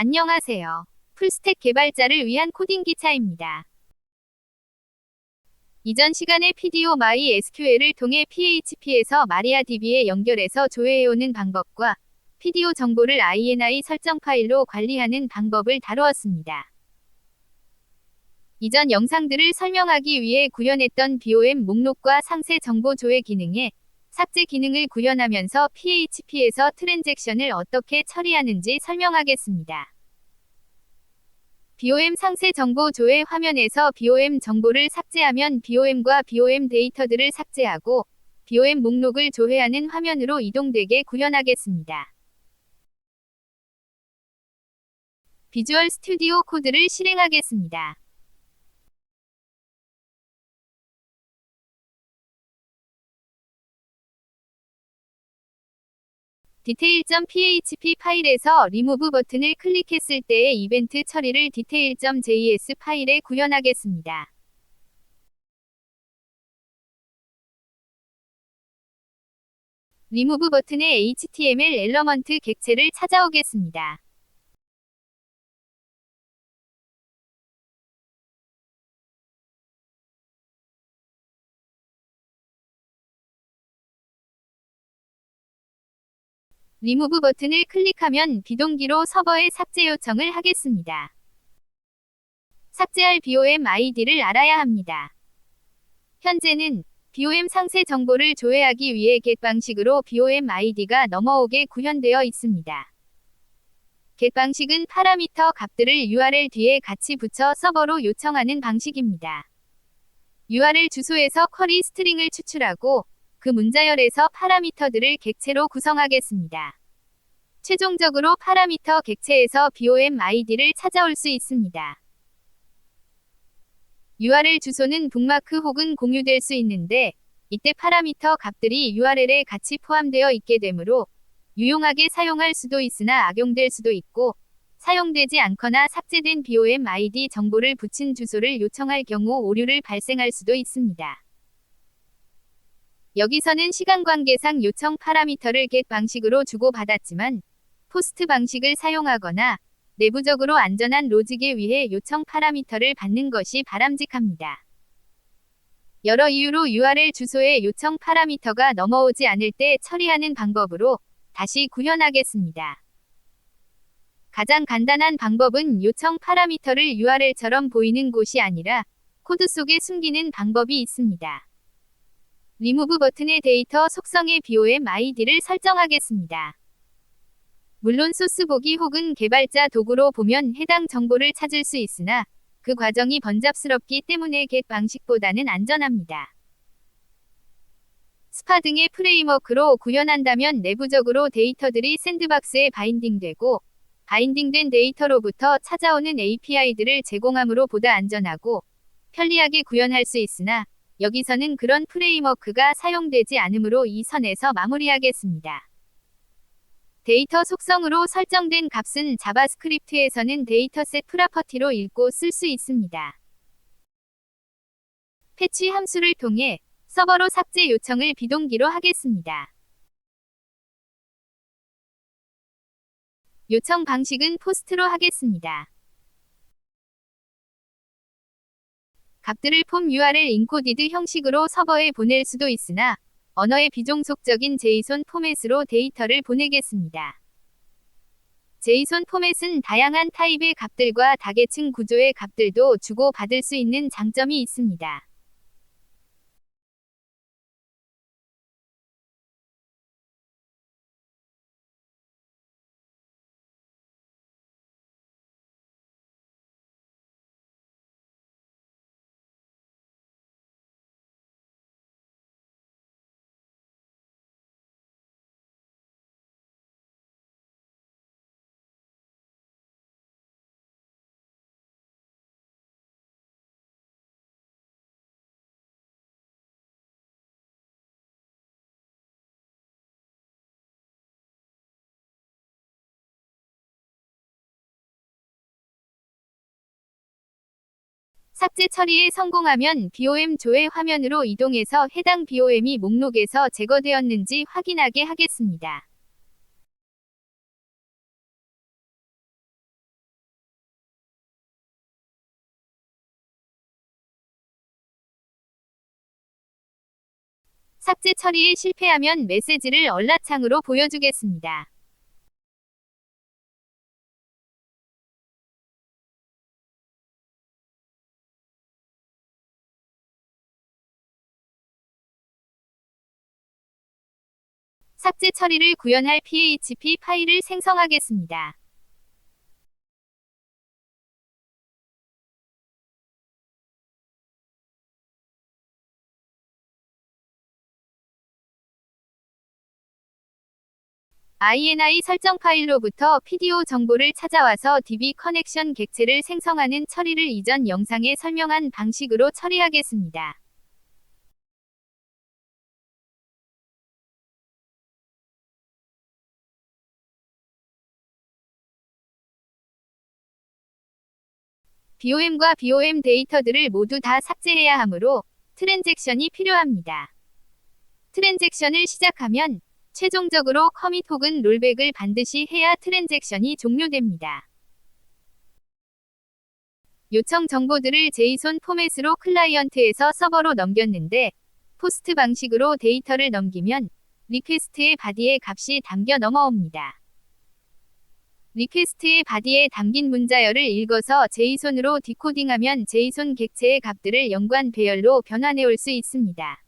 안녕하세요. 풀스택 개발자를 위한 코딩 기차입니다. 이전 시간에 PDO-MySQL을 통해 PHP에서 MariaDB에 연결해서 조회해오는 방법과 PDO 정보를 INI 설정 파일로 관리하는 방법을 다루었습니다. 이전 영상들을 설명하기 위해 구현했던 BOM 목록과 상세 정보 조회 기능에 삭제 기능을 구현하면서 PHP에서 트랜잭션을 어떻게 처리하는지 설명하겠습니다. BOM 상세 정보 조회 화면에서 BOM 정보를 삭제하면 BOM과 BOM 데이터들을 삭제하고 BOM 목록을 조회하는 화면으로 이동되게 구현하겠습니다. 비주얼 스튜디오 코드를 실행하겠습니다. detail.php 파일에서 remove 버튼을 클릭했을 때의 이벤트 처리를 detail.js 파일에 구현하겠습니다. remove 버튼의 HTML 엘러먼트 객체를 찾아오겠습니다. remove 버튼을 클릭하면 비동기로 서버에 삭제 요청을 하겠습니다. 삭제할 BOM 아이디를 알아야 합니다. 현재는 BOM 상세 정보를 조회하기 위해 get 방식으로 BOM 아이디가 넘어오게 구현되어 있습니다. get 방식은 파라미터 값들을 URL 뒤에 같이 붙여 서버로 요청하는 방식입니다. URL 주소에서 쿼리 스트링을 추출하고 그 문자열에서 파라미터들을 객체로 구성하겠습니다. 최종적으로 파라미터 객체에서 BOM 아이디를 찾아올 수 있습니다. URL 주소는 북마크 혹은 공유될 수 있는데 이때 파라미터 값들이 URL에 같이 포함되어 있게 되므로 유용하게 사용할 수도 있으나 악용될 수도 있고 사용되지 않거나 삭제된 BOM 아이디 정보를 붙인 주소를 요청할 경우 오류를 발생할 수도 있습니다. 여기서는 시간 관계상 요청 파라미터를 get 방식으로 주고받았지만 포스트 방식을 사용하거나 내부적으로 안전한 로직에 위해 요청 파라미터를 받는 것이 바람직합니다. 여러 이유로 URL 주소에 요청 파라미터가 넘어오지 않을 때 처리하는 방법으로 다시 구현하겠습니다. 가장 간단한 방법은 요청 파라미터를 URL처럼 보이는 곳이 아니라 코드 속에 숨기는 방법이 있습니다. remove 버튼의 데이터 속성의 BOM 아이디를 설정하겠습니다. 물론 소스 보기 혹은 개발자 도구로 보면 해당 정보를 찾을 수 있으나 그 과정이 번잡스럽기 때문에 get 방식보다는 안전합니다. 스파 등의 프레임워크로 구현한다면 내부적으로 데이터들이 샌드박스에 바인딩되고 바인딩된 데이터로부터 찾아오는 API들을 제공함으로 보다 안전하고 편리하게 구현할 수 있으나 여기서는 그런 프레임워크가 사용되지 않으므로 이 선에서 마무리하겠습니다. 데이터 속성으로 설정된 값은 자바스크립트에서는 데이터셋 프로퍼티로 읽고 쓸 수 있습니다. 패치 함수를 통해 서버로 삭제 요청을 비동기로 하겠습니다. 요청 방식은 포스트로 하겠습니다. 값들을 폼 URL 인코디드 형식으로 서버에 보낼 수도 있으나 언어의 비종속적인 JSON 포맷으로 데이터를 보내겠습니다. JSON 포맷은 다양한 타입의 값들과 다계층 구조의 값들도 주고받을 수 있는 장점이 있습니다. 삭제 처리에 성공하면 BOM 조회 화면으로 이동해서 해당 BOM이 목록에서 제거되었는지 확인하게 하겠습니다. 삭제 처리에 실패하면 메시지를 얼라창으로 보여주겠습니다. 삭제 처리를 구현할 PHP 파일을 생성하겠습니다. INI 설정 파일로부터 PDO 정보를 찾아와서 DB 커넥션 객체를 생성하는 처리를 이전 영상에 설명한 방식으로 처리하겠습니다. BOM과 BOM 데이터들을 모두 다 삭제해야 하므로 트랜잭션이 필요합니다. 트랜잭션을 시작하면 최종적으로 커밋 혹은 롤백을 반드시 해야 트랜잭션이 종료됩니다. 요청 정보들을 JSON 포맷으로 클라이언트에서 서버로 넘겼는데 포스트 방식으로 데이터를 넘기면 리퀘스트의 바디에 값이 담겨 넘어옵니다. 리퀘스트의 바디에 담긴 문자열을 읽어서 JSON으로 디코딩하면 JSON 객체의 값들을 연관 배열로 변환해올 수 있습니다.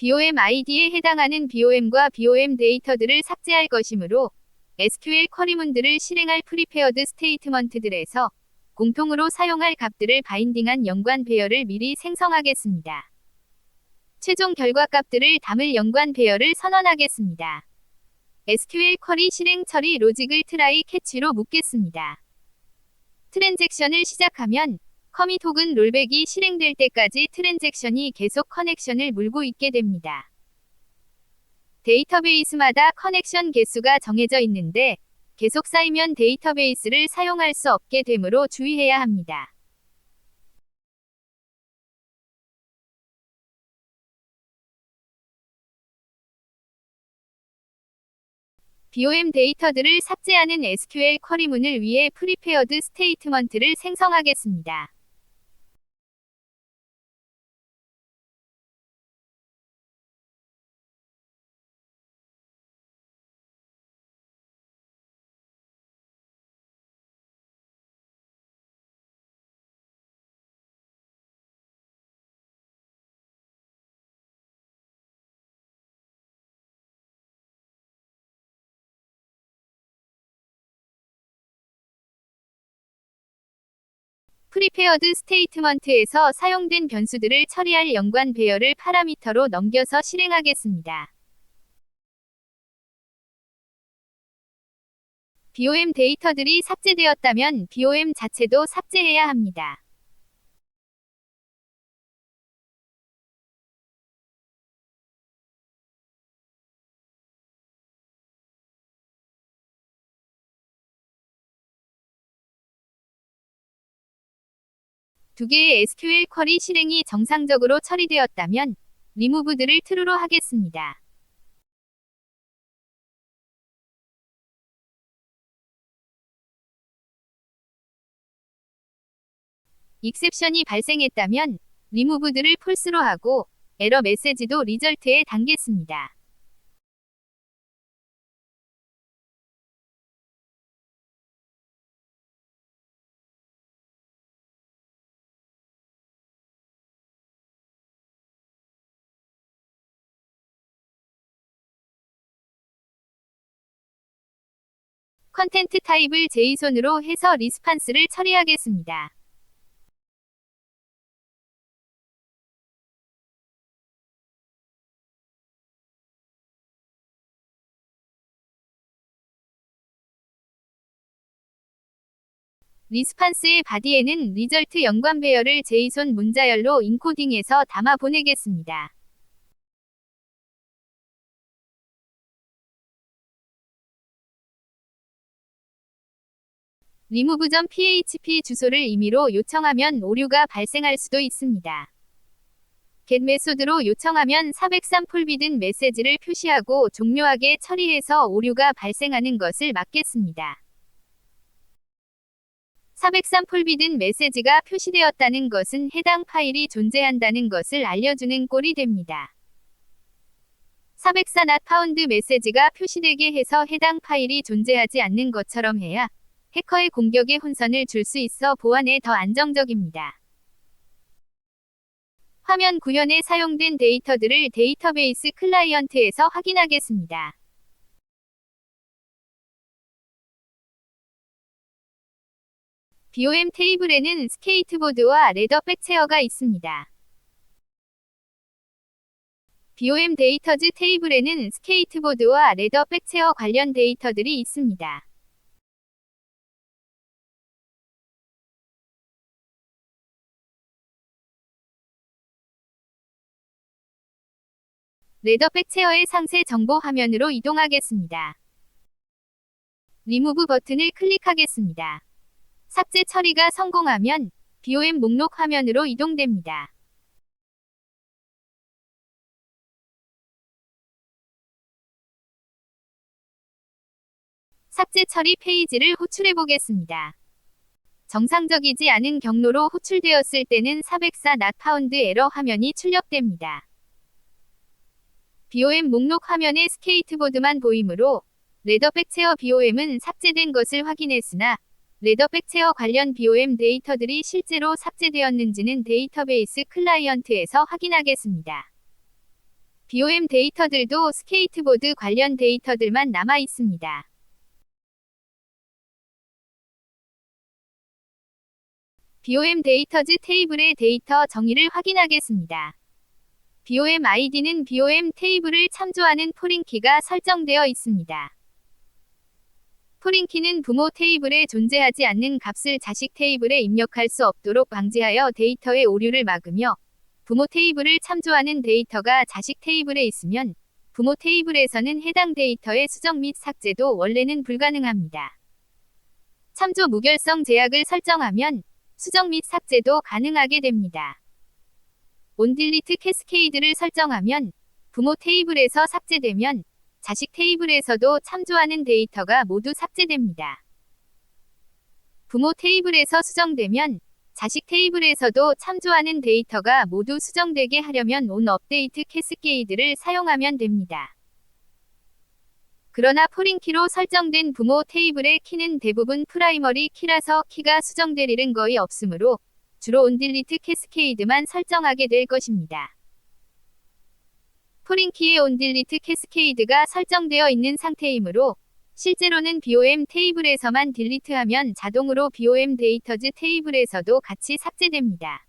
BOM ID에 해당하는 BOM과 BOM 데이터들을 삭제할 것이므로 SQL 쿼리문들을 실행할 프리페어드 스테이트먼트들에서 공통으로 사용할 값들을 바인딩한 연관 배열을 미리 생성하겠습니다. 최종 결과 값들을 담을 연관 배열을 선언하겠습니다. SQL 쿼리 실행 처리 로직을 try catch로 묶겠습니다. 트랜잭션을 시작하면 커밋 혹은 롤백이 실행될 때까지 트랜잭션이 계속 커넥션을 물고 있게 됩니다. 데이터베이스마다 커넥션 개수가 정해져 있는데 계속 쌓이면 데이터베이스를 사용할 수 없게 되므로 주의해야 합니다. BOM 데이터들을 삭제하는 SQL 쿼리문을 위해 프리페어드 스테이트먼트를 생성하겠습니다. 프리페어드 스테이트먼트에서 사용된 변수들을 처리할 연관 배열을 파라미터로 넘겨서 실행하겠습니다. BOM 데이터들이 삭제되었다면 BOM 자체도 삭제해야 합니다. 두 개의 SQL 쿼리 실행이 정상적으로 처리되었다면 리무브들을 true로 하겠습니다. 익셉션이 발생했다면 리무브들을 false로 하고 에러 메시지도 리절트에 담겠습니다. 컨텐트 타입을 JSON으로 해서 리스판스를 처리하겠습니다. 리스판스의 바디에는 리절트 연관 배열을 JSON 문자열로 인코딩해서 담아 보내겠습니다. remove.php 주소를 임의로 요청하면 오류가 발생할 수도 있습니다. get 메소드로 요청하면 403 forbidden 메시지를 표시하고 종료하게 처리해서 오류가 발생하는 것을 막겠습니다. 403 폴비든 메시지가 표시되었다는 것은 해당 파일이 존재한다는 것을 알려주는 꼴이 됩니다. 404 not found 메시지가 표시되게 해서 해당 파일이 존재하지 않는 것처럼 해야 해커의 공격에 혼선을 줄 수 있어 보안에 더 안정적입니다. 화면 구현에 사용된 데이터들을 데이터베이스 클라이언트에서 확인하겠습니다. BOM 테이블에는 스케이트보드와 레더 백체어가 있습니다. BOM 데이터즈 테이블에는 스케이트보드와 레더 백체어 관련 데이터들이 있습니다. 레더 백체어의 상세 정보 화면으로 이동하겠습니다. 리무브 버튼을 클릭하겠습니다. 삭제 처리가 성공하면 BOM 목록 화면으로 이동됩니다. 삭제 처리 페이지를 호출해 보겠습니다. 정상적이지 않은 경로로 호출되었을 때는 404 not found 에러 화면이 출력됩니다. BOM 목록 화면에 스케이트보드만 보이므로 레더 백체어 BOM은 삭제된 것을 확인했으나 레더 백체어 관련 BOM 데이터들이 실제로 삭제되었는지는 데이터베이스 클라이언트에서 확인하겠습니다. BOM 데이터들도 스케이트보드 관련 데이터들만 남아 있습니다. BOM 데이터즈 테이블의 데이터 정의를 확인하겠습니다. BOM ID는 BOM 테이블을 참조하는 포린키가 설정되어 있습니다. 포린키는 부모 테이블에 존재하지 않는 값을 자식 테이블에 입력할 수 없도록 방지하여 데이터의 오류를 막으며, 부모 테이블을 참조하는 데이터가 자식 테이블에 있으면 부모 테이블에서는 해당 데이터의 수정 및 삭제도 원래는 불가능합니다. 참조 무결성 제약을 설정하면 수정 및 삭제도 가능하게 됩니다. 온딜리트 캐스케이드를 설정하면 부모 테이블에서 삭제되면 자식 테이블에서도 참조하는 데이터가 모두 삭제됩니다. 부모 테이블에서 수정되면 자식 테이블에서도 참조하는 데이터가 모두 수정되게 하려면 온 업데이트 캐스케이드를 사용하면 됩니다. 그러나 포린키로 설정된 부모 테이블의 키는 대부분 프라이머리 키라서 키가 수정될 일은 거의 없으므로 주로 온딜리트 캐스케이드만 설정하게 될 것입니다. 포린키의 온딜리트 캐스케이드가 설정되어 있는 상태이므로 실제로는 BOM 테이블에서만 딜리트하면 자동으로 BOM 데이터즈 테이블에서도 같이 삭제됩니다.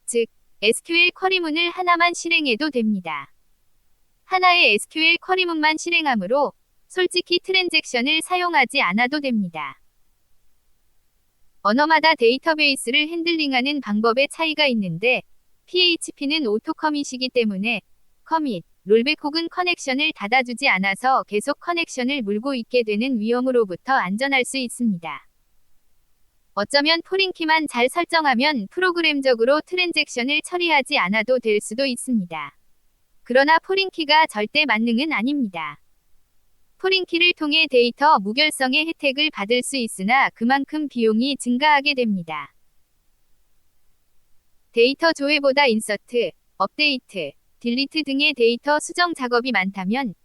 즉, SQL 쿼리문을 하나만 실행해도 됩니다. 하나의 SQL 쿼리문만 실행하므로 솔직히 트랜잭션을 사용하지 않아도 됩니다. 언어마다 데이터베이스를 핸들링하는 방법의 차이가 있는데 PHP는 오토 커밋이기 때문에 커밋, 롤백 혹은 커넥션을 닫아주지 않아서 계속 커넥션을 물고 있게 되는 위험으로부터 안전할 수 있습니다. 어쩌면 포린키만 잘 설정하면 프로그램적으로 트랜잭션을 처리하지 않아도 될 수도 있습니다. 그러나 포린키가 절대 만능은 아닙니다. 포린키를 통해 데이터 무결성의 혜택을 받을 수 있으나 그만큼 비용이 증가하게 됩니다. 데이터 조회보다 인서트, 업데이트, 딜리트 등의 데이터 수정 작업이 많다면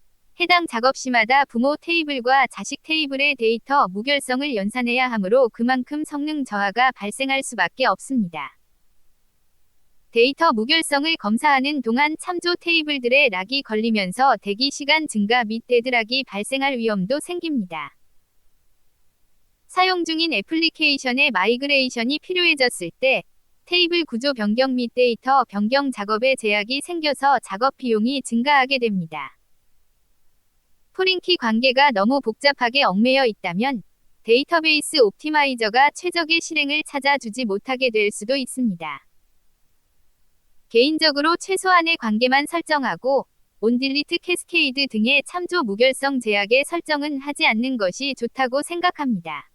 해당 작업 시마다 부모 테이블과 자식 테이블의 데이터 무결성을 연산해야 하므로 그만큼 성능 저하가 발생할 수밖에 없습니다. 데이터 무결성을 검사하는 동안 참조 테이블들의 락이 걸리면서 대기 시간 증가 및 데드락이 발생할 위험도 생깁니다. 사용 중인 애플리케이션의 마이그레이션이 필요해졌을 때 테이블 구조 변경 및 데이터 변경 작업에 제약이 생겨서 작업 비용이 증가하게 됩니다. 포린키 관계가 너무 복잡하게 얽매여 있다면 데이터베이스 옵티마이저가 최적의 실행을 찾아주지 못하게 될 수도 있습니다. 개인적으로 최소한의 관계만 설정하고 온딜리트 캐스케이드 등의 참조 무결성 제약의 설정은 하지 않는 것이 좋다고 생각합니다.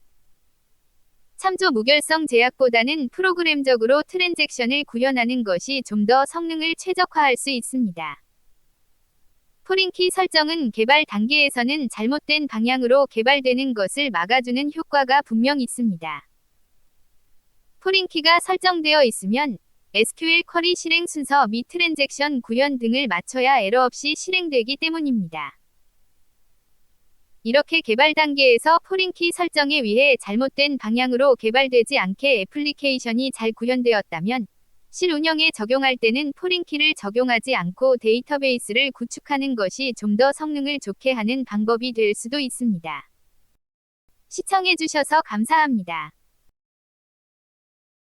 참조 무결성 제약보다는 프로그램적으로 트랜잭션을 구현하는 것이 좀 더 성능을 최적화할 수 있습니다. 포린키 설정은 개발 단계에서는 잘못된 방향으로 개발되는 것을 막아주는 효과가 분명 있습니다. 포린키가 설정되어 있으면 SQL 쿼리 실행 순서 및 트랜잭션 구현 등을 맞춰야 에러 없이 실행되기 때문입니다. 이렇게 개발 단계에서 포린키 설정에 의해 잘못된 방향으로 개발되지 않게 애플리케이션이 잘 구현되었다면 실운영에 적용할 때는 포린키를 적용하지 않고 데이터베이스를 구축하는 것이 좀 더 성능을 좋게 하는 방법이 될 수도 있습니다. 시청해주셔서 감사합니다.